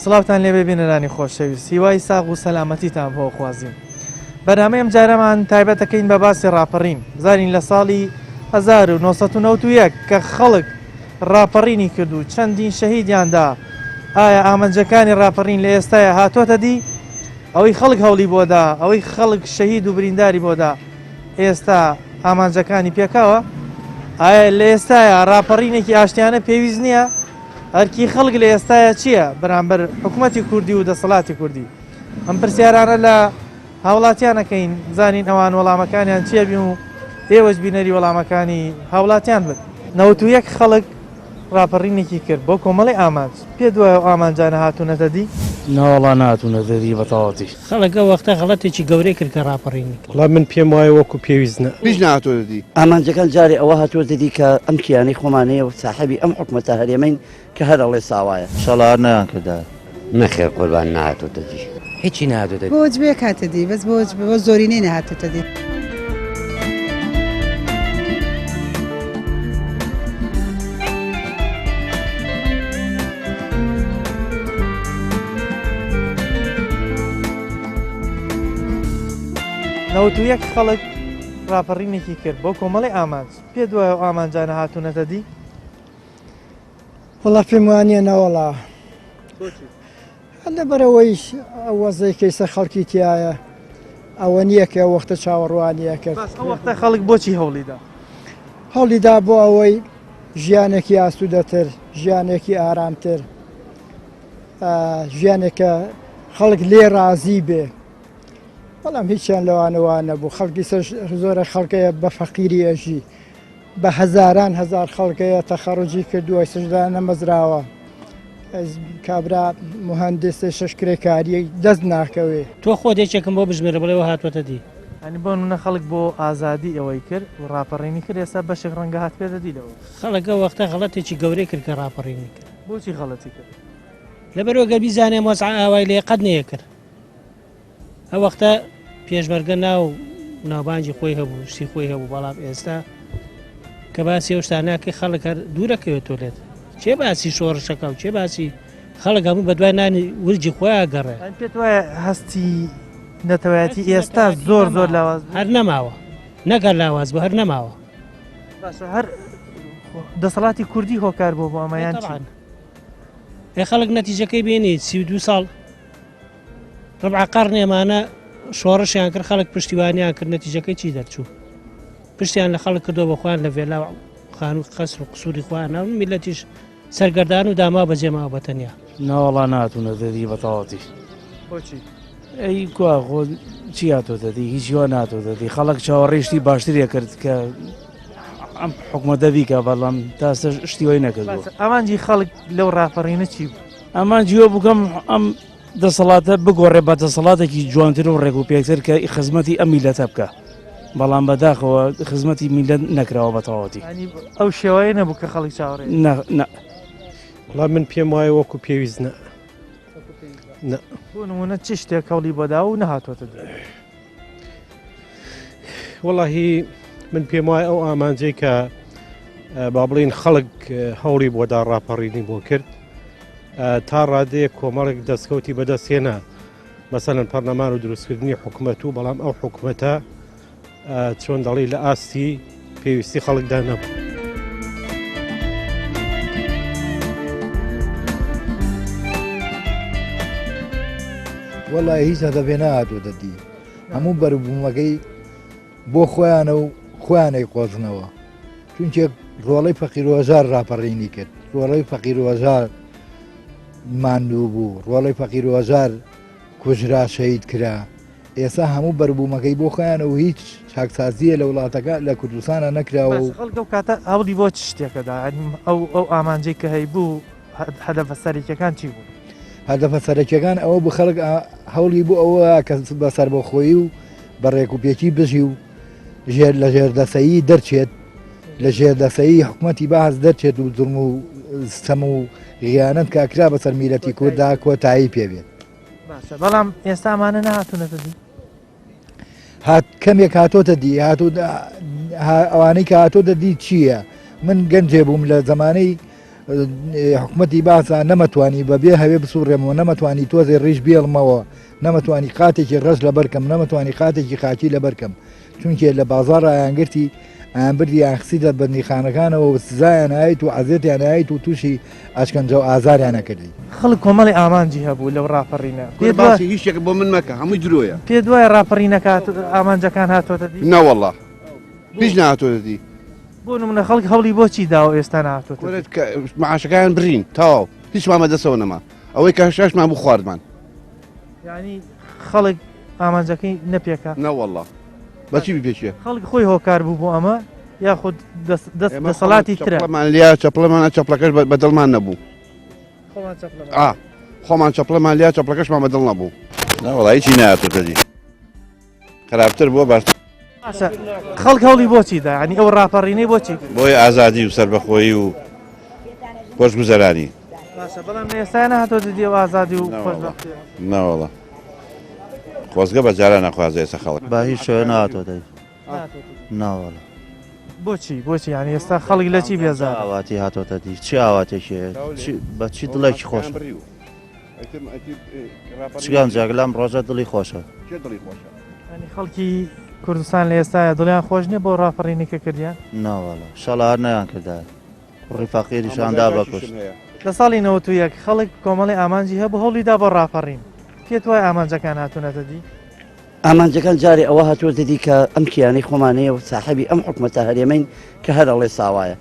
سڵاوتان لێبێ بینەرانی خۆشەویست، هیوای ساغ و سەلامەتیتان بۆ خوازیین. بەنامەی ئەم جارەمان تایبەت دەکەین بە باسی ڕاپەڕین. بزانین لە ساڵی 1991 کە خەڵک ڕاپەڕینی کرد و چەندین شەهیدیاندا، ئایا ئامانجەکانی ڕاپەڕین لە ئێستاە هاتوۆتە دی؟ ئەوەی خەڵک هەوڵی بۆدا، ئەوەی خەڵک شەهید و برینداری بۆدا، ئێستا ئامانجەکانی پێکاوە؟ ئایا لە ئێستاە ڕاپەڕینێکی ئاشتیانە پێویست نییە؟ هەرکی خەڵک لە ئێستاە چییە بەرامبەر حکوومەتی کوردی و دەسەڵاتی کوردی؟ ئەم پرسیارانە لە هاوڵاتیانەکەین، زانین ئەوان وەڵامەکانیان چیە بین و ئێوەش بینەری وەڵامەکانی هاوڵاتیان بن. 91 خەڵک ڕاپەڕینێکی کرد بۆ کۆمەڵی ئامانج، پێ دوایە ئامانجانە هاتوونەتە دی؟ ناوەڵا ناتوونەتە دی بەتەواتی. خەڵک وەختە غەڵەتێکی گەورەی کرد کە ڕاپەڕینی کرد. وڵام من پێم وایە وەکو پێویستە هیچ نهاتووەتە دی. ئامانجەکان جارێ ئەوە هاتووەتە دی کە ئەم کیانەی خۆمانەیە و ساحەبی ئەم حکومەتە هەرێمەین کە هەرەڵێ ساوایە. شەڵار نەیان کردە. نەخێر قوربان نهاتووەتە دی. هیچی نهاتووەتە دی. بۆ جبێک هاتە دی، بەس بۆ زۆرینەی نەهاتووەتە دی. نەوەتویەک خەڵک ڕاپەڕینێکی کرد بۆ کۆمەڵی ئامانج، پێ دوایە ئامانجانە هاتوونەتە دی؟ وڵا پێم وانییە نەوەڵا لەبەرەوەی وەزەیکەی سەر خەڵکی تایە ئەوە نییە کە وەختە چاوەڕوانیە کرد. ئەو وەختە خەڵک بۆچی هەوڵیدا؟ هەوڵیدا بۆ ئەوەی ژیانێکی ئاسوودەتر، ژیانێکی ئارامتر، ژیانێکە خەڵک لێ ڕازی بێ. بەڵام هیچیان لەوانەوە نەبوو. خەڵکی زۆرە خەڵکەیە بە فەقیری ئەژی، بە هەزاران هەزار خەڵکەیە تەخەڕوجی کردووە، سژدان نەمەزراوە. کابرا مهندسە شەشکرێکاری دەست ناکەوێ. تۆ خۆ دێکێکم بۆ بژمێرە بڵێەوە هاتوۆتە دی. ئەنی بۆ نونە خەڵک بۆ ئازادی ئەوەی کرد و ڕاپەڕینی کرد، ئێستا بەشێک ڕەنگە هات پێدە دیلەوە. خەڵکە وەختە غەڵەتێکی گەورەی کرد کە ڕاپەڕینی کرد. بۆچی غەڵەتی کرد؟ لەبەرەوە گەر بیزانێ مۆزع ئاوای لێ قەت نەیە کرد. ئەو وەختە پێشمەرگە ناوبانجی خۆی هەبوو، شتی خۆی هەبوو. بەڵام ئێستا کە باسی ئەو شتاناکە خەڵک هەر دوورەکەوێت تۆلێت. چێ باسی شۆڕشەکە و چێ باسی خەڵک هەموو بەدوای نانی ورجی خۆیان گەڕێ. پێت وایە هەستی نەتەوایەتی ئێستا زۆر لاواز هەر نەماوە، نەگەر لاواز بۆ هەر نەماوە. باشە هەر دەسەڵاتی کوردی هۆکار بۆ ئەمەیان خەڵک نەتیجەکەی بینی 32 ساڵ ڕبع قەرن ئێمانە شۆڕشیان کرد، خەڵک پشتیوانیان کرد، نەتیجەکەی چی دەرچوو؟ پشتیان لە خەڵک کردو بە خۆیان لە وێلا خان و قەسر و قسووری خۆیان میلەتیش سەرگەردان و داما بەجێماوە بەتەنیا. ناوەڵا ناتوونەتە دی بەتەواتی. بۆچی؟ ئەی کوا خۆ چی هاتوۆتە دی؟ هیچ وا ناتوۆتە دی. خەڵک چاوەڕێشتی باشترێ کرد کە ئەم حکومەتە بیکە، بەڵام تاسە شتی وای نەکردەوە. ئەمانجی خەڵک لەو ڕاپەڕینە چی بوو؟ ئەمان جیوە بکەم ئەم دەسەڵاتە بگۆڕێ بە دەسەڵاتێکی جوانتر و ڕێک و پێکتر کە خزمەتی ئەم میلەتە بکە، بەڵام بەداخەوە خزمەتی میلەت نەکراوە بەتەواتی. ئەو شێوەیە نەبوو کە خەڵک چاوەڕێ. وڵام من پێم وایە وەکو پێویست بۆ نمونە چ شتێک هەوڵی بۆدا و نەهاتوۆتە دی؟ وەڵاهی من پێم وایە ئەو ئامانجەی کە با بڵین خەڵک هەوڵی بۆدا ڕاپەڕینی بۆ کرد، تا ڕادەیە کۆمەڵێک دەستکەوتی بەدەستێنە مەسەلەن پەرلەمان و دروستکردنی حکوومەت و بەڵام ئەو حکوومەتە چۆن دەڵی لە ئاستی پێویستی خەڵکدا نەبوو. وەڵای هیچ هەدەبێ نهاتوۆتە دی. هەموو بەربوومەکەی بۆ خۆیانە و خۆیانەی قۆزنەوە، چونکە ڕۆڵەی فەقیرۆژار ڕاپەڕینی کرد، ڕۆڵەی فەقیرۆژار ماندوو بوو، ڕۆڵەی فەقیرۆژار کوژرا شەهید کرا. ئێستا هەموو بەربوومەکەی بۆ خۆیانە و هیچ چاکسازیە لە وڵاتەکە لە کوردستانە نەکراوە. و خەڵک ئەو کاتە هەوڵی بۆ چ شتێکەدا؟ ئەو ئامانجەی کە هەی بوو هەدەفە سەرەکیەکان چی بوو؟ هەدەفە سەرەکیەکان ئەوە بوو خەڵک هەوڵی بوو ئەوە کە بەسەر بەخۆیی و بە ڕێکوپێکی بژی و لە ژێردەسەیی دەرچێت، لە ژێردەسەیی حکوومەتی باز دەرچێت و زوڵم و ستەم و غیانەت کاکرا بەسەر میلەتی کووردا کۆتایی پێبێت باشە بەڵام ئێستا ئەمانە نهاتونەتە دی کەمێک هاتۆتە دی ئەوانەی کە هاتۆتە دی چییە؟ من گەنجێ بووم لە زمانەی حکوومەتی باسا نەمەتوانی بەبێ هەوێ بسوڕێمەوە نەمەتوانی تۆزێ ڕیژ بێڵمەوە نەمەتوانی قاتێکی ڕەش لە بەرکەم نەمەتوانی قاتێکی خاکی لە بەرکەم چونکە لە بازار ئایانگرتی ئەمبردی یانخسی لە بەندیخانەکانەوە سزایان نایت و عەزێتیان نایت و تووشی ئاشکەنجە و ئازاریان نەکردی خەڵک کۆمەڵی ئامانجی هەبوو لەو ڕاپەڕینە باسی هیچێک بۆ من مەکە هەمووی درۆیە پێ دوایە ڕاپەڕینەکە ئامانجەکان هاتۆتە دی نەوەڵڵا هیچ نهاتۆتە دی بۆ نمونە خەڵک هەوڵی بۆچی داوە ئێستا نهاتۆتە معاشەکان برین تەواو هیچ مامە دەسەوە نەما ئەوەی کە شاشمان بوو خواردمان ینی خەڵک ئامانجەکەی نەپێکە نەوەڵڵا بەچی بپێچێ خەڵک خۆی هۆکار بوو بۆ ئەمە یاخود دەسەڵاتی ترە چەپڵەمان لیا چەپڵەمانە چەپڵەکەش بەدڵمان نەبوو خۆمان چەپڵەمان لیا چەپڵەکەشمان بەدڵ نەبوو نەوەڵی هیچی نهاتۆتە دی خراپتر بووە باش خەڵک هەوڵی بۆچی دا ینی ئەو ڕاپەڕینەی بۆچی بۆی ئازادی و سربەخۆیی و خۆشگوزەرانی بەڵام ئێستا نهاتۆتە دی ئەو ئازادی و خۆشبەختی نەوەڵە خۆزگە بەجارە نەخوازە ئێستا خەڵک با هیچ شوێ نهاتۆتە ناوەڵە بۆچی ینی ئێستا خەڵک لە چی بێزار ئاواتی هاتۆتە دی چی ئاواتێکی بە چی دڵێکی خۆش چگان جاگلام ڕۆژە دڵی خۆشە ینی خەڵکی کوردستان لە ئێستاە دڵیان خۆش نییە بۆ ڕاپەڕینی کە کردیان ناوەڵە شەڵار نەیان کردا کوڕی فەقیریشاندا بەکوشت لە ساڵی 91 خەڵک کۆمەڵی ئامانجی هەبوو هەوڵیدا بۆ ڕاپەڕین پێت وای ئامانجەکان هاتوونەتە دی ئامانجەکان جارێ ئەوە هاتووەتە دی کە ئەم کیانەی خۆمانەیە و ساحەبی ئەم حکومەتە هەرێمەین کە هەر ئەڵێ ساوایە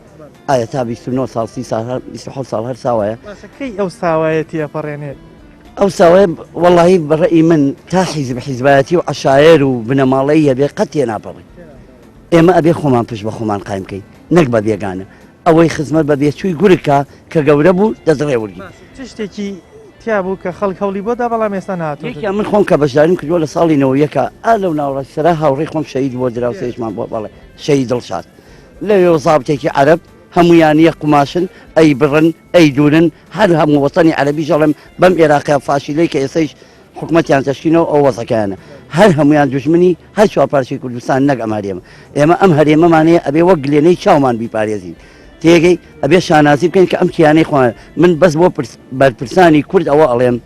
ئایا تا 29 ساڵ 27 ساڵ هەر ساوایە کەی ئەو ساوایەتی ئەپەڕێنێت ئەو ساوایە وەڵاهی بەڕێی من تا حیزب حیزبایەتی و عەشایر و بنەماڵەی هەبێ قەت تێ ناپەڕی ئێمە ئەبێ خۆمان پشت بە خۆمان قایم بکەین نەک بە بێگانە ئەوەی خزمەت بە بێچووی گورکە کە گەورە بوو دەزڕێ وەرگی شتێکی تیا بوو کە خەڵک هەوڵی بۆدا بەڵام ئێستا نهاتووە یەکیان من خۆم کە بەشداریم کردووە لە ساڵی 91 لەو ناوەڕاستیسەرا هاوڕێی خۆم شەهید بۆ دراو سێژمان بۆ بەڵێ شەهید دڵشاد لەوێ زابتێکی عەرەب هەمویان یەک قماشن ئەی بڕن ئەی دوورن هەر هەموو وەتەنی عەرەبی ژەڵێم بەم عێراقیا فاشیلەی کە ئێستەیش حکومەتیان تەشکینەوە ئەو وەزەکەیانە هەر هەمویان دوژمنی هەر چوارپارچەی کوردستان نەک ئەم هەرێمە ئێمە ئەم هەرێمەمانەیە ئەبێ وەک گلێنەی چاومان بیپارێزین تێگەی ئەبێ شانازی بکەین کە ئەم کیانەی خۆیان من بەس بۆ بەرپرسانی کورد ئەوە ئەڵێم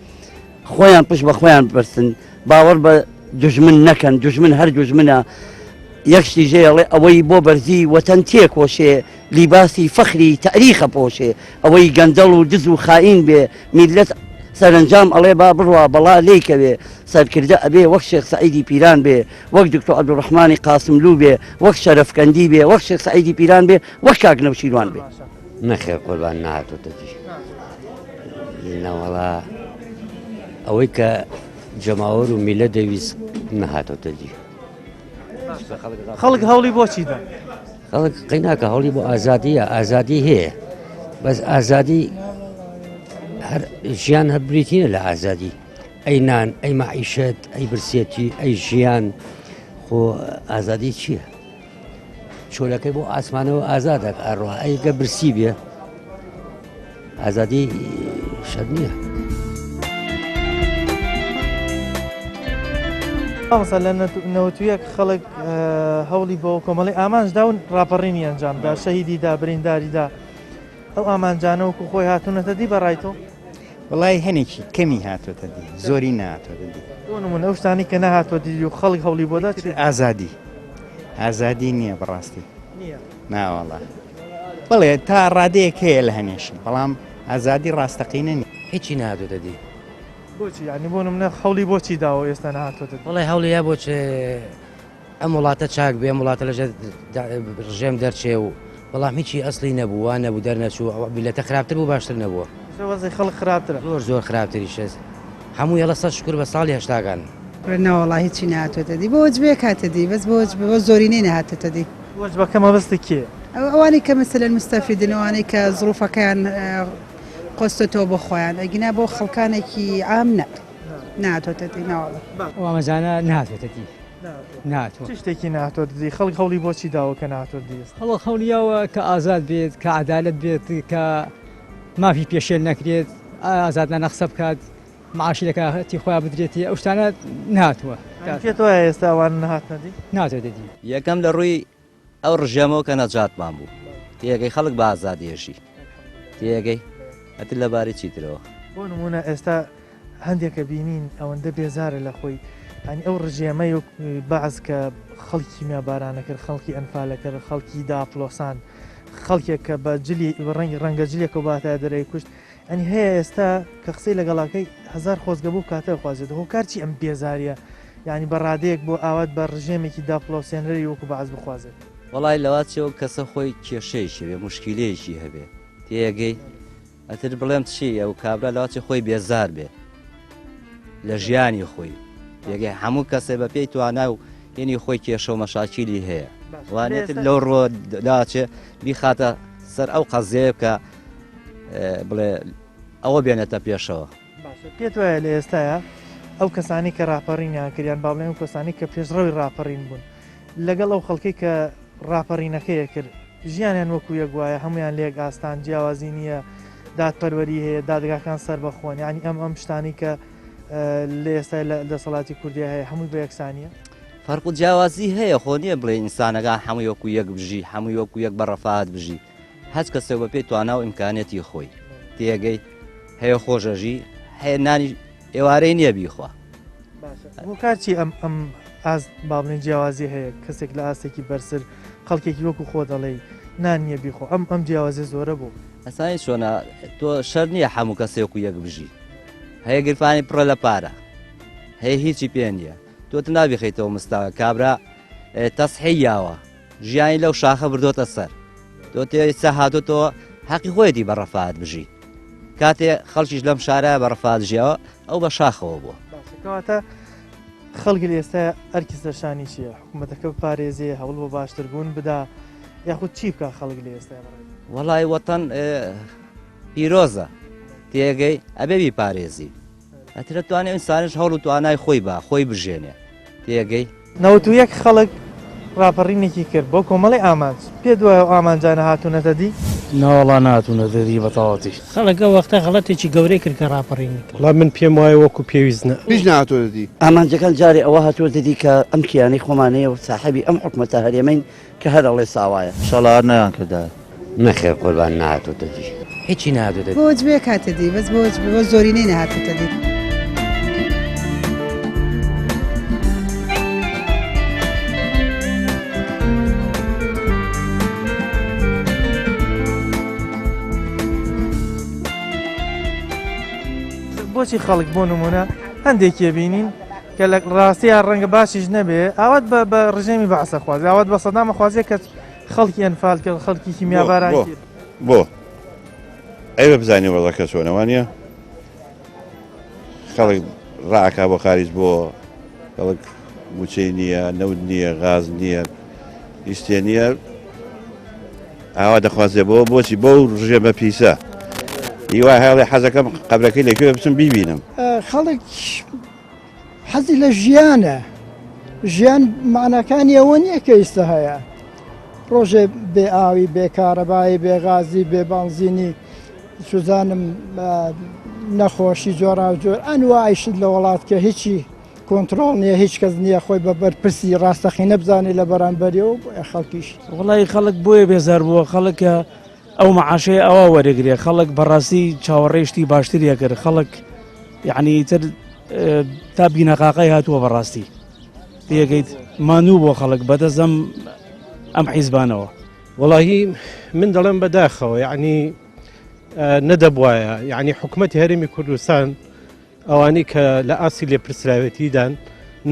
خۆیان پشت بە خۆیان بپرسن باوەڕ بە دوژمن نەکەن دوژمن هەر دوژمنە یەکشتی ژێڵێ ئەوەی بۆ بەرزی وەتەن تێکۆشێ لیباسی فەخری تاریخە پۆشێ ئەوەی گەندەڵ و دز و خائین بێ میلەت سەرنجام ئەڵێ با بڕوا بەڵا لێیکەوێ سەرکردە ئەبێ وەک شێخ سەعیدی پیران بێ وەک دکتۆر عەبدوڕەحمانی قاسملوو بێ وەک شەرەفکەندی بێ وەک شێخ سەعیدی پیران بێ وەک کاک نەوشیروان بێ نەخێر قوربان نهاتۆتە دی نەوەڵا ئەوەی کە جەماوەر و میلە دەویست نەهاتۆتە دی خەڵک هەوڵی بۆچی دا خەڵک قەیناکە هەوڵی بۆ ئازادیە ئازادی هەیە بەس ئازادی ژیان هەبریتینە لە ئازادی ئەی نان ئەی مەعیشەت ئەی برسێتی ئەی ژیان خۆ ئازادی چییە؟ چۆلەکەی بۆ ئاسمانەوە ئازادە ئەڕوا ئەیگە برسی بێ ئازادی شەر نییە. مەسەڵەن لە 91 خەڵک هەوڵی بۆ کۆمەڵی ئامانجدا و ڕاپەڕینی ئەنجامدا شەهیدیدا برینداریدا ئەو ئامانجانە وەکو خۆی هاتوونەتە دی بەڕایتۆ وڵای هەنێکی کەمی هاتوۆتە دی زۆری نهاتۆتە دی بۆ نمونە ئەو شتانی کە نەهاتوە دی و خەڵک هەوڵی بۆدا ئازادی نییە بەڕاستی ناوەڵا بڵێ تا ڕادەیەک هەیە لە هەنێشن بەڵام ئازادی ڕاستەقینە نی هیچی نهاتۆتە دی بۆچی ینی بۆ نمونە خەوڵی بۆچی داوە ئێستا نهاتوۆتە دی وڵای هەوڵیە بۆچێ ئەم وڵاتە چاک بێ ئەم وڵاتە لەژێر ڕژێم دەرچێ و بەڵام هیچی ئەسلی نەبوو وان نەبوو دەرنەچوو بیلەتە خراپتر بوو باشتر نەبووە وەزی خەڵک خراپترە زۆر خراپتری شێز هەموو یەڵە سەد شکر بە ساڵی هەشتاکان نەوەڵا هیچی نهاتوۆتە دی بۆ وەجبێ کاتە دی بەس بۆ زۆرینەی نەهاتێتە دی وەجبەکە مەبەستی کێ ئەوانەی کە مەسەلەن مستەفیدن ئەوانەی کە زڵوفەکەیان قۆستۆتەوە بۆ خۆیان ئەگینا بۆ خەڵکانێکی عام نهاتوۆتە دی ناوەڵا ئەمەزانە نهاتوێتە دی نهاتوە شتێکی نهاتوۆتە دی خەڵک هەوڵی بۆچی داوە کە نهاتوە دی هەڵە خەولیەوە کە ئازاد بێت کە عەدالەت بێت کە مافی پێشێل نەکرێت ئازادە نەخسە بکات معاشی لەکەتی خۆیان بدرێتی ئەو شتانە نهاتووە پێت وایە ئێستا ئەوان نهاتنەدی ناتوە دەدی یەکەم لە ڕووی ئەو ڕژێمەوە کە نەجاتمان بوو تێگەی خەڵک بە ئازادێژی تێگەی ئەتر لەبارەی چیترەوە بۆ نمونە ئێستا هەندێکە بینین ئەوەندە بێزارە لە خۆی ئەنی ئەو ڕژێمەی بەعز کە خەڵکی میابارانە کرد خەڵکی ئەنفالەکە خەڵکی داپلۆسان خەڵکێک کە بە جلی ڕەنگە جلێکە باتە دەرەی کوشت ئەنی هەیە ئێستا کە قسەی لەگەڵاکەی هزار خۆزگە بوو کاتە خوازێت هۆکارچی ئەم بێزاریە ینی بەڕادەیەک بۆ ئاوات بە ڕژێمێکی داپلۆسێنەری وەکو بەعز بخوازێت وڵای لەواتچەوە کەسە خۆی کێشەیەکی بێ مشکلەیەکی هەبێ تێگەی ئەتر بڵێم چی ئەو کابرا لەواچی خۆی بێزار بێ لە ژیانی خۆی یەگەی هەموو کەسێ بە پێی توانە و هێنی خۆی کێشە و مەشاکیلی هەیە وانێت لەو ڕۆداچێ بیخاتە سەر ئەو قەزیەیە بکە بڵێ ئەوە بێنێتە پێشەوە پێت وایە لە ئێستاە ئەو کەسانی کە ڕاپەڕینیان کردیان با بڵێن کەسانی کە پێشڕەوی ڕاپەڕین بوون لەگەڵ ئەو خەڵکی کە ڕاپەڕینەکەیە کرد ژیانیان وەکو یەک وایە هەمویان لێک ئاستان جیاوازی نییە دادپەروەری هەیە دادگاکان سەر بەخۆن ینی ئەم شتانی کە لە ئێستا لە دەسەڵاتی کوردیا هەیە هەمووی بە یەکسانیە فەرق و جیاوازی هەیە خۆ نییە بڵێ ئینسانەکان هەمووی وەکو یەک بژی هەمووی وەکو یەک بەڕەفات بژی هەچ کەسێک بە پێی توانە و ئیمکانێتی خۆی تێگەی هەیە خۆشەژی هەیە نانی ئێوارەی نییە بیخوا بۆ کارچی ئەم ئاز باڵێن جیاوازی هەیە کەسێک لە ئاستێکی بەرسەر خەڵکێکی وەکو خۆ دەڵێ نان نییە بیخۆ ئەم جیاوازی زۆرە بوو ئەسانی چۆنە تۆ شەر نییە هەموو کەسێک و یەک بژی هەیە گرفانی پڕە لە پارە هەیە هیچی پێ نییە تۆت نابیخیتەوە مستاوە کابرا تەسحی یاوە ژیانی لەو شاخە بردۆتە سەر تۆ تێسا هاتوتەوە حەقی خۆیەتی بە ڕەفات بژی کاتێ خەڵکیش لەم شارە بە ڕەفات ژیاوە ئەو بە شاخەوە بووە کەواتە خەڵگی ئێستا ئەرکی سەرشانی چییە حکوومەتەکە پارێزیە هەوڵ بۆ باشتربوون بدا یاخود چی بکە خەڵک لە ئێستا وەڵای وەتەن پیرۆزە تێگەی ئەبێبی پارێزی ئەترە توانێت ئینسانش هەوڵ و توانای خۆی بە خۆی بژێنێ تێگەی 91 خەڵک ڕاپەڕینێکی کرد بۆ کۆمەڵی ئامانج پێ دوای ئامانجانە هاتوونەتە دی ناوەڵا ناتونە دەدی بەتەواتی خەڵک ئەو وەختە غەڵەتێکی گەورەی کرد کە ڕاپەڕینی کرد وڵام من پێم وایە وەکو پێویستە هیچ نهاتوە دەدی ئامانجەکان جارێ ئەوە هاتووە دەدی کە ئەم کیانەی خۆمانەیە و ساحەبی ئەم حکومەتە هەرێمەین کە هەرەڵێ ساوایە شەڵار نەیان کردە نەخێر قوربان نهاتوە دەدی هیچی نهاتوە دەدی بۆ جبێ کاتە دی بەس بۆ زۆرینەی نەهاتوتە دی بۆچی خەڵک بۆ نمونە هەندێکیە بینین کە لە ڕاستیان ڕەنگە باشیش نەبێ ئاوات بە ڕژێمی بەعسە خوازی ئاوات بە سەدامە خوازیە کە خەڵکی ئەنفال کرد خەڵکی کیمیاباران کرد بۆ ئەوە بزانانی وەڵەکە چۆنەوانە خەڵک ڕاکا بۆ خارج بۆ خەڵک موچەی نییە نەود نییە غاز نییە هیچتێ نییە ئاوا دەخوازێ بۆ بۆچی بۆ ڕژێمە پیسە هیوای هەڵێ حەزەکەم قەبرەکەی لەکوێ بچم بیبینم خەڵک حەزی لە ژیانە ژیان معنەکانی ئەوە نییە کە ئێستا هەیە ڕۆژێ بێ ئاوی بێ کارەبایی بێ غازی بێ بانزینی سوزانم نەخۆشی جۆرا جۆر ئەنوایشت لە وڵات کە هیچی کۆنتترۆل نییە هیچ کەس نییە خۆی بە بەرپرسی ڕاستەخی نەبزانێت لە بەرامبەریەوە خەڵکیش وڵی خەڵک بۆیە بێزار بووە خەڵکە ئەو مەعاشەیە ئەوە وەرەگرێ خەڵک بەڕاستی چاوەڕێشتی باشتریە کرد خەڵک یعنی تر تا بینەقاقای هاتووە بەڕاستی پێگەیت مانوو بۆ خەڵک بەدەزەم ئەم حیزبانەوە وڵی من دەڵێم بەداخەوە یعنی نەدەبواە یعنی حکوومەتی هەرێمی کوردستان ئەوانی کە لە ئاسی لێ پرسراوێتیدان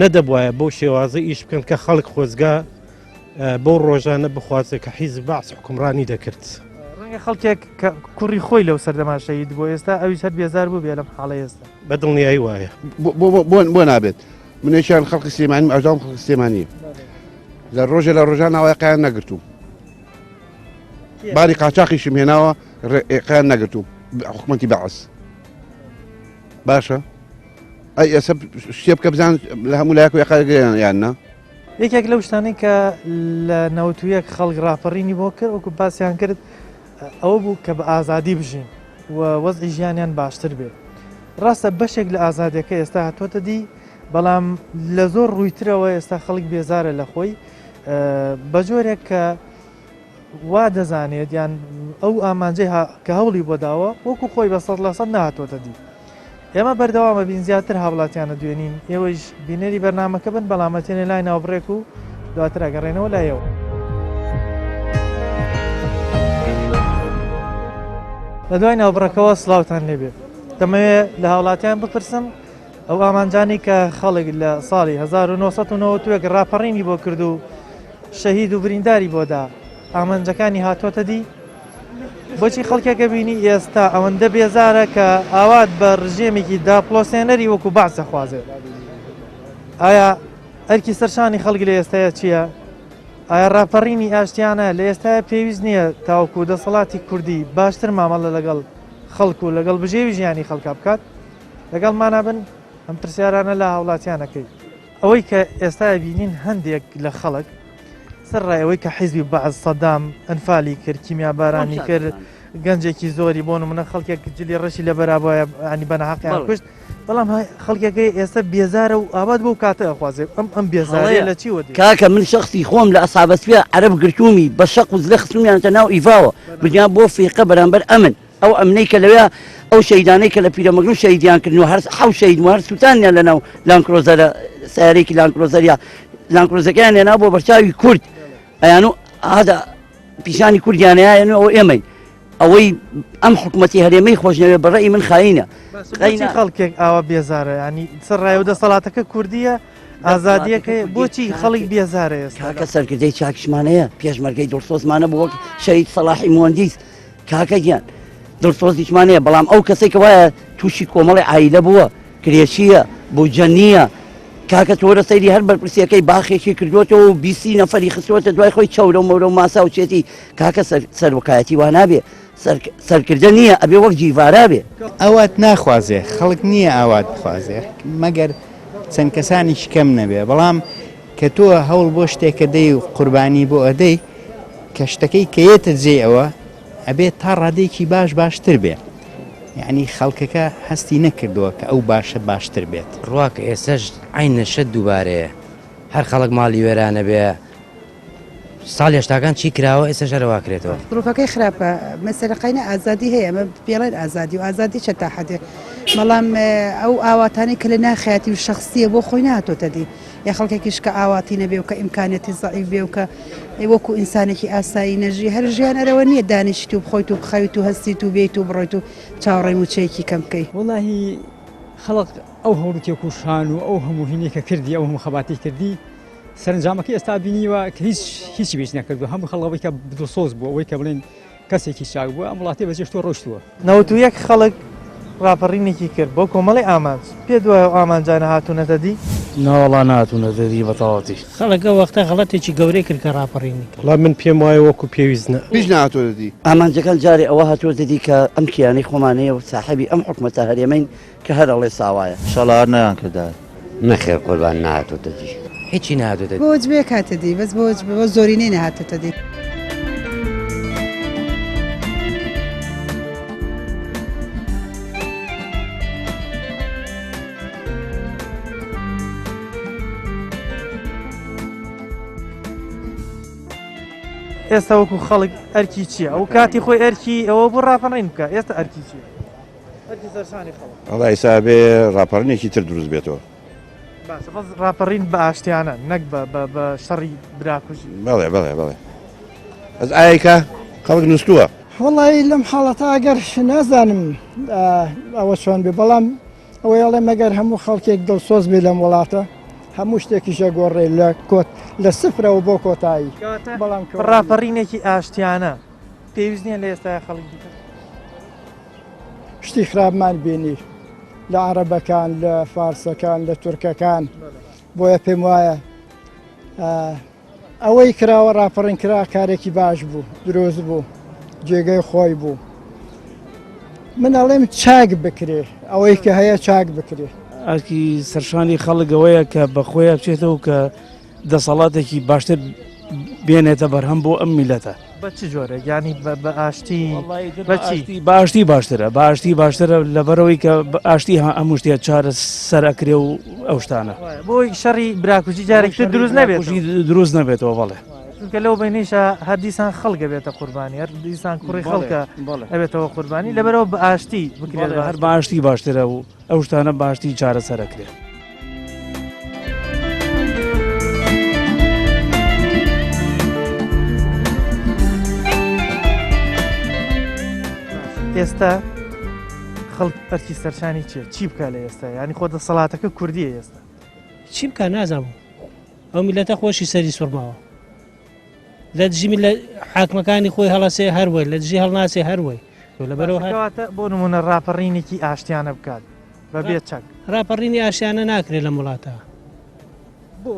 نەدەبواە بۆ شێوازە ئیش بکەن کە خەڵک خۆزگا بۆ ڕۆژانە بخوازێت کە حیز بەعس حکومڕانی دەکرد ڕەنگە خەڵکێک کوڕی خۆی لەو سەردەما شەید بۆ ئێستا ئەوی سەر بێزار بوو بێ لەم حاڵە ئێستا بەدڵنیایی وایە بۆ نابێت منێکیان خەڵکی سلێمانی ئەژام خەڵکی سلێمانی لە ڕۆژێ لە ڕۆژان ناوای قیان نەگرتووم باری قاچاقیشم هێناوە قیان نەگرتووم حکوومەتی بەعس باشە ئەی ئێستا شتێ بکە بزان لە هەموو لایەک یاقاگەیان یاننا یەکێک لەو شتانەی کە لە 91 خەڵک ڕاپەڕینی بۆ کرد وەکو باسییان کرد ئەوە بوو کە بە ئازادی بژین وەزعی ژیانیان باشتر بێ. ڕاستە بەشێک لە ئازادیەکە ئێستا هاتوۆتە دی، بەڵام لە زۆر ڕوویترەوە ئێستا خەڵک بێزارە لە خۆی بە جۆرێک کە وا دەزانێت یان ئەو ئامانجەی کە هەوڵی بۆ داوە وەکو خۆی بە 100% نهاتوۆتە دی. ئێمە بەردەوامە بین زیاتر هاوڵاتیانە دوێنین، ئێوەش بینەری بەرنامەکە بن بەڵامەتێنێ لای ناوبڕێک و دواتر ئەگەڕێنەوە لایەوە. لە دوای ناوبڕەکەەوە سڵاوتان لێبێت. دەمەوێت لە هاوڵاتیان بپرسم ئەو ئامانجانی کە خەڵک لە ساڵی 1990 ڕاپەڕینی بۆ کرد و شەهید و برینداری بۆدا ئامانجەکانی هاتوۆتە دی، بۆچی خەڵکێکە بینی ئێستا ئەوەندە بێزارە کە ئاوات بە ڕژێمێکی داپلۆسێنەری وەکو باسە خوازێت. ئایا ئەرکی سەرشانی خەڵک لە ئێستاە چییە؟ ئایا ڕاپەڕینی ئاشتیانە لە ئێستاە پێویست نییە تاوکو دەسەڵاتی کوردی باشتر مامەڵە لەگەڵ خەڵک و لەگەڵ بژێوی ژیانی خەڵکا بکات؟ لەگەڵ مانابن ئەم پرسیارانە لە هاوڵاتیانەکەی. ئەوەی کە ئێستا بینین هەندێک لە خەڵک سەرڕایەوەی کە حیزبی بەعز سەدام ئەنفالی کرد، کیمیابارانی کرد، گەنجێکی زۆری بۆ نمونە خەڵکێک جلی ڕەشی لە بەرابایە ینی بەنەحەقیان کوشت، بەڵام خەڵکێکی ئێستا بێزارە و ئاباد بۆ کاتە ئەخوازێ ئەم بێزارەیە لە چی وەدی؟ کاکە من شخصی خۆم لە ئەسابەتوێ عەرب گرتومی بە شەق و زلە خستومیانتە ناو ئیڤاوە بردیان بۆ فیقە بەرامبەر ئەمن ئەو ئەمنەی کە لەوێ ئەو شەیدانەی کە لە پیرەمەگرون شەیدیان کردن و هەر حەو شەید و هەر سووتانیان لەناو لانکرۆزەرە سیارێکی لانکرۆزەریا لانکرۆزەکەیان هێنا بۆ بەرچاوی کورد ئەیان و هذا پیشانی کوردیانەیە ئەوە ئێمەی ئەوەی ئەم حکوومەتی هەرێمەی خۆشنەوێ بەڕێی من خاینە. خەڵکێک ئاوە بێزارە ینی سەرڕای و دەسەڵاتەکە کوردیە ئازادیەکە بۆچی خەڵک بێزارە ئێستا؟ کاکە سەرکردەی چاکشمانەیە پێشمەرگەی دڵسۆزمانە بۆ شەید سەلاحی مۆندیس کاکە گیان دڵسۆزیشمانەیە، بەڵام ئەو کەسێک کە وایە تووشی کۆمەڵی عایلە بووە کرێشیە بۆ جەنیە کاکە تۆرە سەیری هەر بەرپرسیەکەی باخێکی کردوێتەوە و 20 نەفەری خستوەتە دوای خۆی چەورە و مەورە و ماسا و چێتی کاکە سەرۆکایەتی وا نابێ سەرکردە نییە ئەبێ وەک جیڤارا بێ. ئەوات ناخوازێ خەڵک نییە ئاوات بخوازێ مەگەر چەند کەسانی شکەم نەبێ، بەڵام کە تۆ هەوڵ بۆ شتێکە دەی و قوربانی بۆ ئەدەی کە شتەکەی کەیەتە جێ ئەوە ئەبێت تا ڕادێکی باشتر بێ. یعنی خەڵکەکە هەستی نەکردووە کە ئەو باشە باشتر بێت. ڕواکە ئێستش عینەشە دووبارەیە هەر خەڵک ماڵی وێرانە بێ ساڵی هێشتاکان چی کراوە ئێستا ژەرەواکرێتەوە. ظروفەکەی خراپە مەسەرەقینە ئازادی هەیە ئەمە پێڵێن ئازادی و ئازادی چە تا حەدێ، بەڵام ئەو ئاواتانەی کە لە ناخەتی و شخصیە بۆ خۆی نهاتۆتە دی یا خەڵکێکیش کە ئاواتی نەبێ و کە ئیمکانەتی زەعیف بێ و کە وەکو ئینسانێکی ئاسایی نەژی هەر ژیان ئەرەوە نییە دانیشت و بخۆیت و بخەویت و هەستیت و بێیت و بڕۆیت و چاوەڕێی موچەیەکی کەم بکەیت. وڵاهی خەڵق ئەو هەوڵ تێکوشان و ئەو هەموو هینێکە کردی ئەو هەموو خەباتی کردی سەرنجامەکە ئێستا بینیوە کە هیچی بێژ نەکردو هەموو خەڵەوەی کە بدڵسۆز بووە ئەوەی کە بڵێن کەسێکی چاک بووە ئەم وڵاتی بەجێشتۆ ڕۆشتووە. 91 خەڵک ڕاپەڕینێکی کرد بۆ کۆمەڵی ئامانج پێ دوای ئامانجانە هاتوونەتە دی؟ ناوەڵا ناتوونەتە دی بەتەواتی خەڵکە وەختە غەڵەتێکی گەورەی کرد کە ڕاپەڕینی کرد. وڵام من پێم وایە وەکو پێویستە هیچ نهاتوۆتە دی. ئامانجەکان جارێ ئەوە هاتوۆتە دی کە ئەم کیانەی خۆمانەیە و ساحەبی ئەم حکوومەتە هەرێمەین کە هەر ئەڵێ ساوایە شەڵار نەیان کردار نەخێر قوربان نهاتوۆتە دی هیچی نهاتوۆتە دی. بۆ جبێ کاتە دی بەس بۆ زۆرینەی نەهاتێتە دی. ئێستا وەکو خەڵک ئەرکی چییە؟ ئەو کاتی خۆی ئەرکی ئەوە بۆ ڕاپەڕین بکە ئێستا ئەرکی چییە؟ ئەرکی سەرشانی خەڵک. ئەڵا ئێستا بێ ڕاپەڕینێکی تر دروست بێتەوە. باشە بەس ڕاپەڕین بە ئاشتیانە نەک بە شەڕی براکوژی. بەڵێ بەڵێ بەڵێ. ئەس ئایکە خەڵک نووسووە. وڵی لەم حاڵەتە ئەگەر نازانم ئەوە چۆن بێ، بەڵام ئەوەی ئەڵێ مەگەر هەموو خەڵکێک دڵسۆز بێ لەم وڵاتە هەموو شتێکیشە گۆڕێ لە کۆت لە سفرەوە بۆ کۆتایی. بەڵام ڕاپەڕینێکی ئاشتیانە پێویست نییە لە ئێستا خەڵک بکە. شتی خراپمان بینی لە عەرەبەکان لە فارسەکان لە تورکەکان بۆیە پێم وایە ئەوەی کراوە ڕاپەڕین کرا کارێکی باش بوو دروست بوو جێگەی خۆی بوو. من ئەڵێم چاک بکرێ ئەوەی کە هەیە چاک بکرێ. ئەرکی سەرشانی خەڵکەوەیە کە بەخۆیە بچێتەوە کە دەسەڵاتێکی باشتر بێنێتە بەرهەم بۆ ئەم میلەتە. بە چ جۆرە ینی بە ئاشتی بەچی باشتی باشترە باشتی باشترە لەبەرەوەی کە ئاشتی هەموو شتێ چارە سەرەکرێ و ئەو شتانە بۆی شەڕی براکوژی جارێکتر دروست نەبێت دروست نەبێتەوە بەڵێ چونکە لەو بینیشە هەر دیسان خەڵگە بێتە قوربانی هەر دیسان کوڕی خەڵکە ئەبێتەوە قوربانی لەبەرەوە بە ئاشتی بکرێت هەر باشتی باشترە و ئەو شتانە باشتی چارە سەرەکرێت. ئێستا خەڵک ئەرکی سەرشانی چیە چی بکە لە ئێستا ینی خۆ دەسەڵاتەکە کوردیە ئێستا چی بکە نازانم ئەو میلەتە خۆشی سەری سوڕماوە لە دژی لە حاکمەکانی خۆی هەڵەسێ هەروەی لە دژی هەڵناسێ هەروەی لەبەرەوەکەواتە بۆ نمونە ڕاپەڕینێکی ئاشتیانە بکات بە بێت چەک ڕاپەڕینی ئاشیانە ناکرێت لە وڵاتە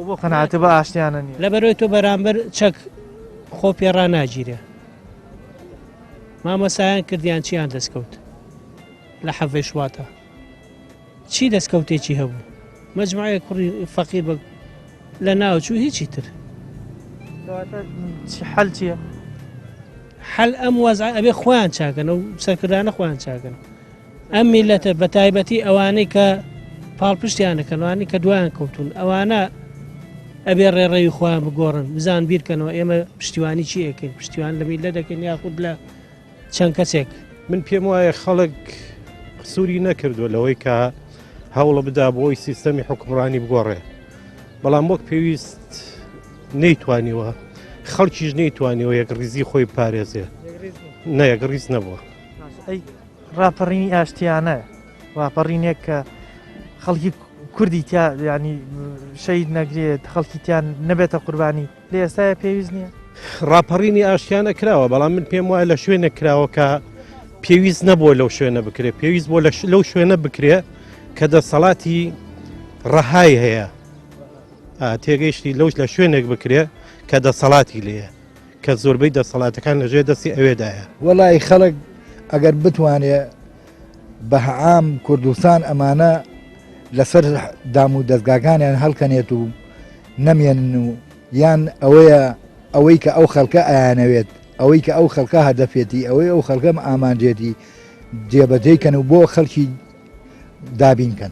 بۆ قەناعەتە بە ئاشتیانە نیە لەبەرەوەی تۆ بەرامبەر چەک خۆ پێڕا ناگیرێ مامەسایان کردیان چیان دەستکەوت لە حەڤێ شواتە چی دەستکەوتێکی هەبوو مەجموعەیە کوڕی فەقیر بە لە ناوچوو هیچی تر حەل چییە؟ حەل ئەم وەزع ئەبێ خۆیان چاکەن و سەرکردانە خۆیان چاکەن ئەم میلەتە بە تایبەتی ئەوانەی کە پاڵپشتیانەکەنوانی کە دوایان کەوتون ئەوانە ئەبێ ڕێڕەوی خۆیان بگۆڕن بزان بیرکەنەوە ئێمە پشتیوانی چی ئەەکەین پشتیوان لە میلە دەکەین یاخود لە چەند کەسێک من پێم وایە خەڵک قسووری نەکردووە لەوەی کە هەوڵە بدا بۆی سیستەمی حکومڕانی بگۆڕێ بەڵام وەک پێویست نەیتوانیوە خەڵکیش نەیتوانیەوە یەک ڕیزی خۆی پارێزێ نە یەکڕیز نەبووە ئەی ڕاپەڕینی ئاشتیانە ڕاپەڕینێک کە خەڵکی کوردی تیا ینی شەید نەگرێت خەڵکی تیان نەبێتە قوربانی لە ئێستاە پێویست نییە ڕاپەڕینی ئاشتیانە کراوە بەڵام من پێم وایە لە شوێنە کراوە کە پێویست نەبووە لەو شوێنە بکرێت پێویست بۆ لەو شوێنە بکرێ کە دەسەڵاتی ڕەهای هەیە تێگەیشتی لەوش لە شوێنێک بکرێ کە دەسەڵاتی لێە کە زۆربەی دەسەڵاتەکان لەژێ دەستی ئەوێدایە وەڵی خەڵک ئەگەر بتوانێت بە عام کوردستان ئەمانە لەسەر دام و دەستگاکانیان هەڵکەنێت و نەمێنن و یان ئەوەی کە ئەو خەڵکە ئایانەوێت ئەوەی کە ئەو خەڵکە هەدەفێتی ئەوەی ئەو خەڵکەم ئامانجێتی جێبەجێکەن و بۆ خەڵکی دابینکەن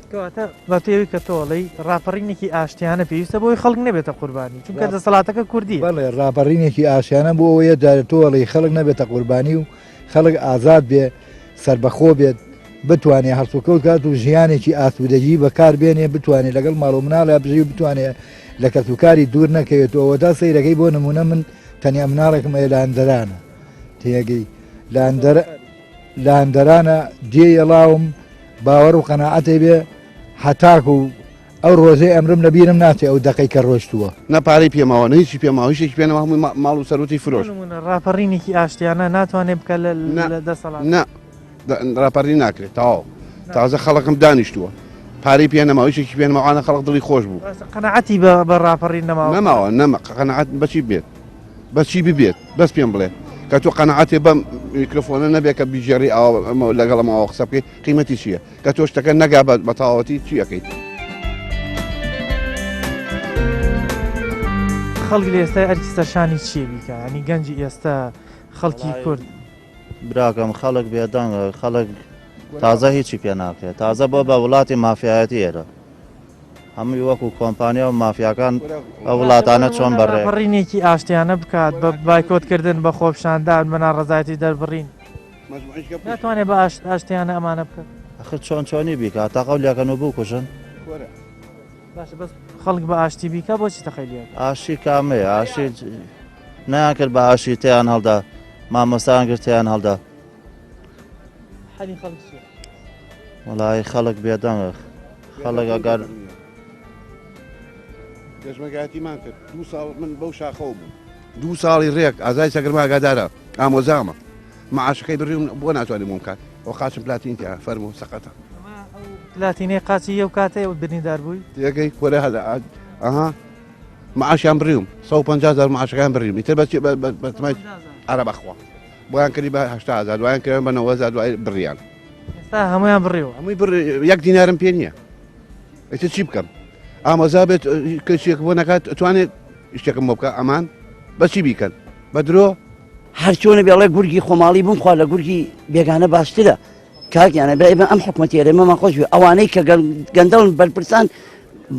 بە پێوی کە تۆڵی ڕاپەڕینێکی ئاشتیانە پێویستە بۆی خەڵک نەبێتە قوربانی چونکە دەسەڵاتەکە کوردی بەڵێ ڕاپەڕینێکی ئاشیانە بۆ ئەوەیە دارێتۆڵی خەڵک نەبێتە قوربانی و خەڵک ئازاد بێ سربەخۆ بێت بتوانێت هەڵسوکەوت کات و ژیانێکی ئاسوودەجی بەکاربێنێ بتوانێت لەگەڵ ماڵ و مناڵە بژی بتوانێت لە کەسوکاری دوور نەکەوێتەوە تا سەیرەکەی بۆ نمونە من تەنیا مناڵێکم لە ئەندەرانە تێگەی لە ئەندەرانە جێڵاوم باوەڕ و قەناعەتێ بێ هەتاک و ئەو ڕۆژەی ئەمرم لەبیرم ناچێت ئەو دەقەی کە ڕۆشتووە نەپارەی پێماوە هیچی پێماوە هیچێکی پێنەوە هەمووی ماڵ و سەرۆتی فرۆش ڕاپەڕینێکی ئاشتیانە ناتوانێت بکە لە دەسەڵات نه ڕاپەڕی ناکرێت تاواو تازە خەڵکم دانیشتووە پارەی پێ نەماوە هیچێکی پێنەماوانە خەڵک دڵی خۆش بوو قەناعەتی بە ڕاپەڕین نەماوە نەمە قەناعەت بەچی بێت بەچی ببێت بەس پێم بڵێ کە تۆ قەناعەتێ بەم میکرۆفۆنە نەبێت کە بیژێڕی لەگەڵمەوە قسە بکەیت قیمەتی چییە کە تۆ شتەکە نەگا بە تاواتی چی ئەەکەیت خەڵک لە ئێستا ئەرکی سەرشانی چیە بیکە ینی گەنجی ئێستا خەڵکی کورد براکەم خەڵک بێدەنگ خەڵک تازە هیچی پێ ناکرێت تازە بۆ بە وڵاتی مافیایەتی ئێرە هەمووی وەکو کۆمپانیا و مافیاکان ئەو وڵاتانە چۆن بەڕێ ڕینێکی ئاشتیانە بکات بە بایکۆتکردن بە خۆپشاندان بە ناڕزایەتی دەربڕین ناتوانێت بە ئاشتیانە ئەمانە بکات ئەخر چۆنی بیکات تا قەولیەکەن و بوو کوژن باشە بەس خەڵک بە ئاشتی بیکە بۆچی تەخەیلیە ئاشی کامەیە ئاشی نیان کرد بە ئاشی تیان هەڵدا مامۆستایان گرتیان هەڵدا وەڵای خەڵک بێدەنگ خەڵک ئەگەر دەژمەگاتیمان کرد 2 ساڵ من بەو شاخەوە بوو 2 ساڵی ڕێک ئازای سەگرما ئاگادارە ئامۆزامە معاشەکەی بڕیم بۆ ناتوانانی بۆم کات ئەو قاچم پلاتینتیا فەرمو سەقەتە پلاتینەی قاچی یە و کاتەیە بنیدار بووی تێگەی کۆرە هەدا ئەها معاشیان بڕیم 150,000 معاشەکان بڕیم ئیتر بەتمای ئارە بەخوا بۆیان کردی بە 80,000 دوایان کردن بە 90,000 دوای بڕیان ئێستا هەمویان بڕیەوە هەمووی یەک دینارم پێ نییە ئیتر چی بکەم ئامۆزا بێت کەسێک بۆ نەکات توانێت شتێکم بۆ بکە ئەمان بەچی بیکەن بە درۆ هەرچۆنە بێڵێ گورگی خۆماڵی بمخوا لە گورگی بێگانە باشترە کاکیانە بێ ئەم حکوومەتێرە مەمان خۆش بێ ئەوانەی کە گەندەڵن بەرپرسان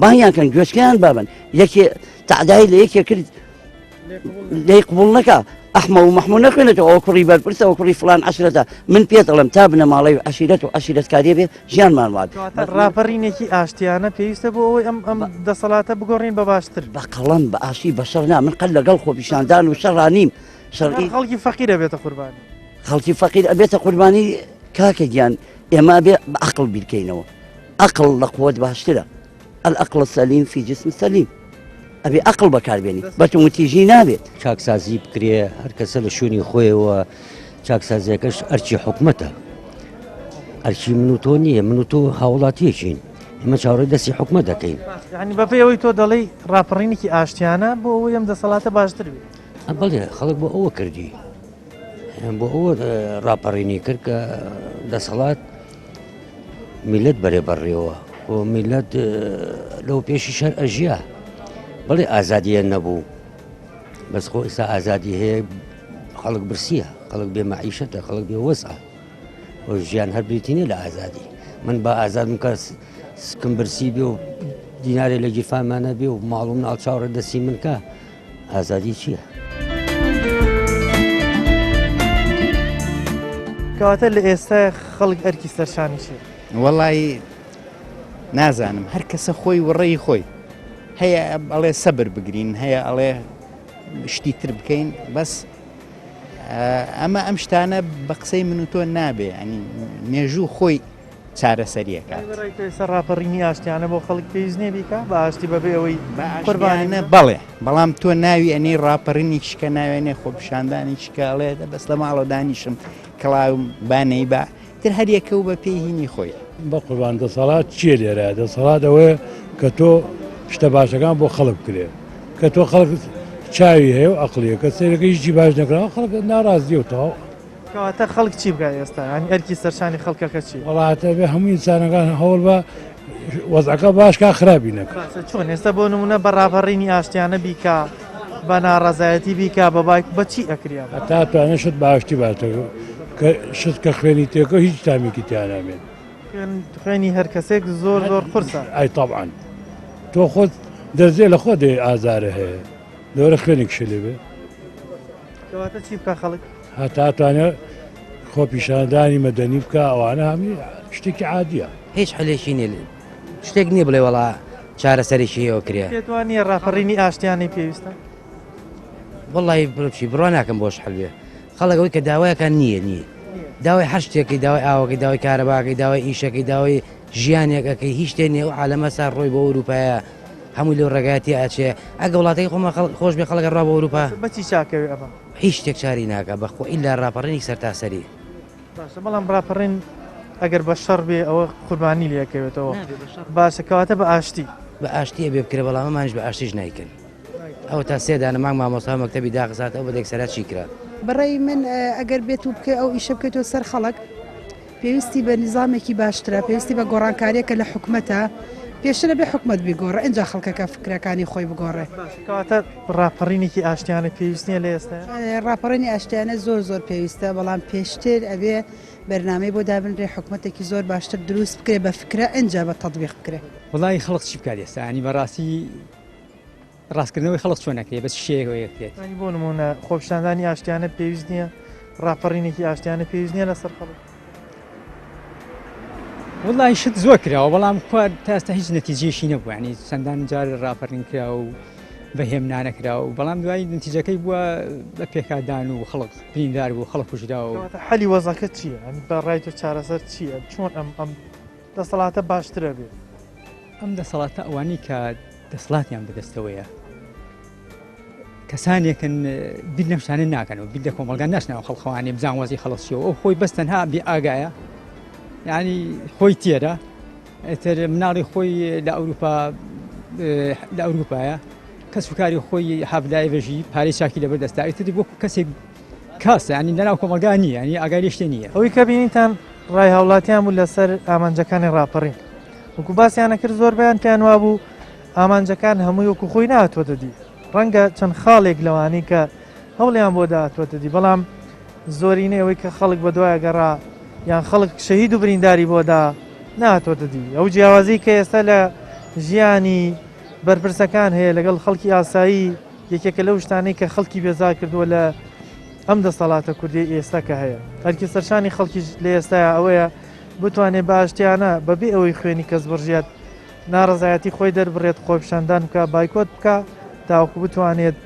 بانیان کەن گوێچکیان بابن یەکێ تعدای لە یەکێ کرد لێی قبول نەکا ئەحمە و مەحموود نەخوێنێتەوە ئەو کوڕی بەرپرسە ئەو کوڕی فلان عەشرەتە من پێ دەڵێم تا بنە ماڵی عەشیرەت و عەشیرەتکاریە بێ ژیانمان وات ڕاپەڕینێکی ئاشتیانە پێویستە بۆ ئەوەی ئەم دەسەڵاتە بگۆڕین بە باشتر بە قەڵەم بە ئاشی بە شەڕ نا من قەت لەگەڵ خۆپیشاندان و شەڕانیم شەڕی خەڵکی فەقیرە بێتە قوربانی خەڵکی فەقیر ئەبێتە قوربانی کاکە گیان ئێمە بێ بە عەقڵ بیرکەینەوە عەقڵ لە قووەت باشترە العقل السليم في جسم سليم ئەبێ عەقڵ بەکاربێنی بەتم وتیژی نابێت چاکسازی بکرێ هەر کەسە لە شوێنی خۆیەوە چاکسازیەکەش ئەرچی حکومەتە ئەرچی من و تۆ نییە من و تۆ هاوڵاتیەکین ئێمە چاوەڕێی دەستی حکومەت دەکەین ینی بەپێەوەی تۆ دەڵێی ڕاپەڕینێکی ئاشتیانە بۆ ئەوەی ئەم دەسەڵاتە باشتر بێت بەڵێ خەڵک بۆ ئەوە کردی بۆ ئەوە ڕاپەڕینی کرد کە دەسەڵات میلەت بەرێ بەڕێەوە و میلەت لەو پێشی شەر ئەژیا بەڵێ ئازادیە نەبوو بەس خۆ ئێستا ئازادی هەیە خەڵک برسیە خەڵک بێ مەعیشەتە خەڵک بێ وەسە و ژیان هەر بریتینە لە ئازادی من بە ئازادم کە سکم برسی بێ و دینارێ لە گیرفانمانە بێ و ماڵوم ناڵچاوڕێ دەستی من کە ئازادی چییە؟ کەواتە لە ئێستا خەڵک ئەرکی سەرشانی چێ وەڵی نازانم هەر کەسە خۆی وڕێی خۆی هەیە ئەڵێ سەبر بگرین هەیە ئەڵێ شتی تر بکەین بەس ئەمە ئەم شتانە بە قسەی من و تۆ نابێ ئەنی مێژوو خۆی چارەسەریەکە سەر ڕاپەڕینی ئاشتیانە بۆ خەڵک پێویست نییە بیکە بە ئاشتی بەبێ ئەوەی قوربانە بەڵێ بەڵام تۆ ناوی ئەنەی ڕاپەڕینی شکە ناوێنێ خۆپشاندانی چکەڵێ دەبەست لە ماڵە دانیشم کڵاوم بانەی بە تر هەریەکە و بە پێی هینی خۆی بە قوربان دەسەڵات چیە لێرە دەسەڵات ئەوەیە کە تۆ شتە باشەکان بۆ خەڵک بکرێ کە تۆ خەڵک چاوی هەیە و ئەقلیە کە سەرەکە هیچی باش نەکراوە خەڵک ناڕازیە و تەواو کەواتە خەڵک چی بکات ئێستا ینی ئەرکی سەرشانی خەڵکەکە چی وڵاتە بێ هەموو ئینسانەکان هەوڵ بە وەزعەکە باشکە خراپی نەکات چۆن ئێستا بۆ نمونە بە ڕاپەڕینی ئاشتیانە بیکا بە ناڕەزایەتی بیکا بە باک بەچی ئەکریا تا توانێت شت باشتی باشەکە کە شت کە خوێنی تێکە هیچ تامیکی تیانامێن خوێنی هەر کەسێک زۆر زۆر قورسە ئای تەبعاً تۆ خۆت دەرزێ لە خۆ دێ ئازارە هەیە لەوەرە خوێنێک شلێ بێ کەواتە چی بکە خەڵک هەتا توانێت خۆپیشاندانی مەدەنی بکە ئەوانە هەمی شتێکی عادیە هیچ حلێکی نیە شتێک نییە بڵێ وڵا چارەسەرێکی ئەوە کرێ پێتوانیە ڕاپەڕینی ئاشتیانی پێویستە وڵی بچی بڕۆ ناکەم بۆش حلوێ خەڵکەوەی کە داوایەکان نییە داوای هەر شتێکی داوای ئاوەکەی داوای کارەباکەی داوای ئیشەکەی داوای ژیانێکەکەی هیچ شتێ نیە و عالەمە سا ڕۆی بۆ ئەوروپایە هەموو لەو ڕێگاتی ئاچێ ئەگە وڵاتەی خۆمە خۆش بێ خەڵکە ڕا بە ئەوروپا بەچی چاکەوێ ئەمە هیچ شتێک چاری ناکە بەخۆ ئیلا ڕاپەڕێنی سەرتاسەری باشە بەڵام ڕاپەڕین ئەگەر بە شەڕ بێ ئەوە قوربانی لەکەوێتەوە باشە کەواتە بە ئاشتی بە ئاشتیە بێ بکرێ بەڵامەمانش بە ئاشتیش نایکەن ئەو تا سێدانە مانگ مامۆستا مەکتەبی داخزات ئەو بەدێک سەرات چی کرا بەڕێی من ئەگەر بێت و بکە ئەو ئیشە بکەیتەوە سەر خەڵک پێویستی بە نظامێکی باشترە پێویستی بە گۆڕانکاریەکە لە حکومەتە پێشترە بێ حکومت بیگۆڕە اینجا خەڵکەکە فکرەکانی خۆی بگۆڕێ کەواتە ڕاپەڕینێکی ئاشتیانە پێویست نیە لە ئێستا ڕاپەڕێنی ئاشتیانە زۆر پێویستە بەڵام پێشتر ئەبێ بەرنامەی بۆ دابنرێ حکومەتێکی زۆر باشتر دروست بکرێ بە فکرە اینجا بە تەطبیق بکرێ وڵی خەڵک چی بکات ئێستا ینی بەڕاستی ڕاستکردنەوەی خەڵک چۆن نەکرێ بەس شێوەیەکرێت بۆ نمونە خۆپشاندانی ئاشتیانە پێویست نییە ڕاپەڕینێکی ئاشتیانە پێویست نییە لەسەر خەڵک وڵی شت زۆر کراوە بەڵام تا ئێستا هیچ نەتیجێشی نەبوو ینی چەندان جار ڕاپەڕین کرا و بەهێم نانەکرا و بەڵام دوایی نتیجەکەی بووە بە پێکدان و خەڵک بریندار بوو خەڵک کوژرا و حەلی وەزەکە چییە ئەنی بە ڕای تۆ چارەسەر چییە چۆن ئەم دەسەڵاتە باشترە بێت ئەم دەسەڵاتە ئەوانەی کە دەسەڵاتیان بەدەستەوەیە کەسانێکن بیر لەم شتانە ناکەن و بیر لە کۆمەلگا ناشناوە خەڵخەوانی بزان وەزی خەڵکیەوە ئەو خۆی بەس تەنها بێ ئاگایە یعنی خۆی تێرە ئەتر مناڵی خۆی لە ئەوروپایە کەس و کاری خۆی هەفلایڤژی پارەی چاکی لەبەر دەستا ئیتر بۆ کەسێک کاسە ینی لەناو کۆمەلگا نییە ینی ئاگای شتێ نییە ئەوەی کە بینیتان ڕای هەوڵاتیان بوو لەسەر ئامانجەکانی ڕاپەڕین وەکو باسییانە کرد زۆر بەیان پێیان وا بوو ئامانجەکان هەمووی وەکو خۆی نهاتوە دەدی ڕەنگە چەند خاڵێک لەوانی کە هەوڵیان بۆ داهاتوەتە دی بەڵام زۆرینەی ئەوەی کە خەڵک بە دوایە گەڕا یان خەڵک شەهید و برینداری بۆدا نهاتوەتە دی ئەو جیاوازی کە ئێستا لە ژیانی بەرپرسەکان هەیە لەگەڵ خەڵکی ئاسایی یەکێکە لەو شتانەی کە خەڵکی بێزار کردووە لە ئەم دەسەڵاتە کوردی ئێستا کە هەیە هەرکی سەرشانی خەڵکی لە ئێستاە ئەوەیە بتوانێت باشتیانە بەبێ ئەوەی خوێنی کەس بڕژێت ناڕزایەتی خۆی دەربڕێت خۆپشاندان بکە بایکۆت بکە تاوەکو بتوانێت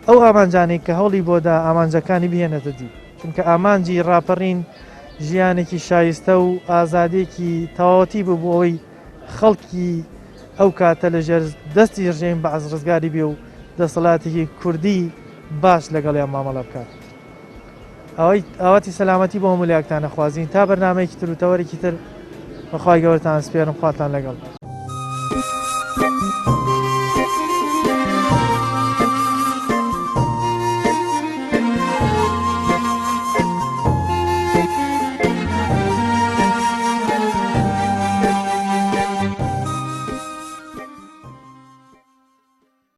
ئەو ئامانجانەی کە هەوڵی بۆدا ئامانجەکانی بهێنێتە دی چونکە ئامانجی ڕاپەڕین ژیانێکی شایستە و ئازادێکی تەواوەتی بوو بۆ ئەوەی خەڵکی ئەو کاتە لە ژێر دەستی ڕژێن بە ئازڕزگاری بێ و دەسەڵاتێکی کوردی باش لەگەڵیان مامەڵە بکات ئاواتی سەلامەتی بۆ هەموو لایەکتان نەخوازیین تا بەرنامەیەکی تر و تەوەرێکی تر بەخوای گەورەتان سپێرم خواتان لەگەڵ